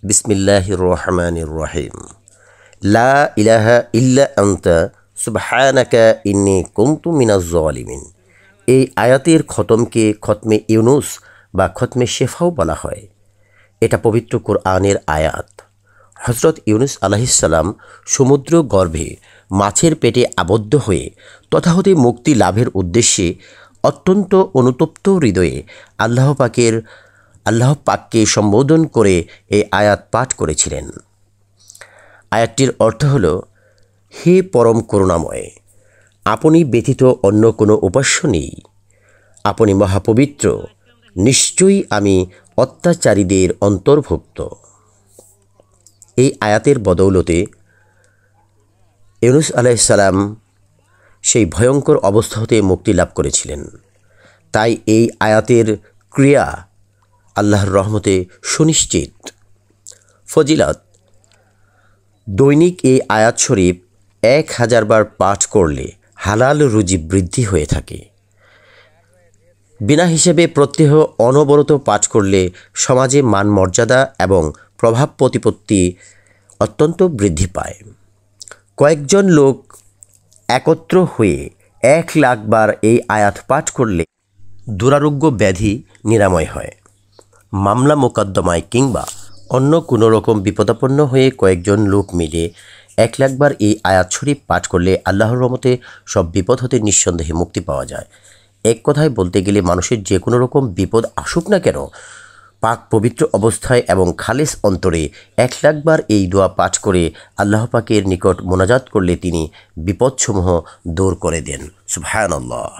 বিসমিল্লাহির রহমানির রহিম। লা ইলাহা ইল্লা আনতা সুবহানাকা ইন্নী কুনতু মিনাজ জালিমিন। এই আয়াতের খতমকে খতমে ইউনুস বা খতমে শেফাও বলা হয়। এটা পবিত্র কোরআনের আয়াত। হজরত ইউনুস আলাইহিসসালাম সমুদ্র গর্ভে মাছের পেটে আবদ্ধ হয়ে তথা হতে মুক্তি লাভের উদ্দেশ্যে অত্যন্ত অনুতপ্ত হৃদয়ে আল্লাহ পাককে সম্বোধন করে এই আয়াত পাঠ করেছিলেন। আয়াতটির অর্থ হল, হে পরম করুণাময়, আপনি ব্যতীত অন্য কোনো উপাস্য নেই, আপনি মহাপবিত্র, নিশ্চয়ই আমি অত্যাচারীদের অন্তর্ভুক্ত। এই আয়াতের বদৌলতে ইউনুস আলাইহিসসালাম সেই ভয়ঙ্কর অবস্থা হতে মুক্তি লাভ করেছিলেন। তাই এই আয়াতের ক্রিয়া আল্লাহর রহমতে সুনিশ্চিত। ফজিলত: দৈনিক এই আয়াত শরীফ 1000 বার পাঠ করলে হালাল রুজি বৃদ্ধি হয়ে থাকে। বিনা হিসেবে প্রত্যহ অনবরত পাঠ করলে সমাজে মান মর্যাদা এবং প্রভাব প্রতিপত্তি অত্যন্ত বৃদ্ধি পায়। কয়েকজন লোক একত্র হয়ে 1,00,000 বার এই আয়াত পাঠ করলে দুরারোগ্য ব্যাধি নিরাময় হয়। মামলা মোকদ্দমায় কিংবা অন্য কোনো রকম বিপদাপন্ন হয়ে কয়েকজন লোক মিলে 1,00,000 বার এই আয়াত শরীফ পাঠ করলে আল্লাহর রহমতে সব বিপদ হতে নিঃসন্দেহে মুক্তি পাওয়া যায়। এক কথায় বলতে গেলে মানুষের যে কোনো রকম বিপদ আসুক না কেন, পাক পবিত্র অবস্থায় এবং খালিস অন্তরে 1,00,000 বার এই দোয়া পাঠ করে আল্লাহ পাকের নিকট মোনাজাত করলে তিনি বিপদসমূহ দূর করে দেন। সুবহানাল্লাহ।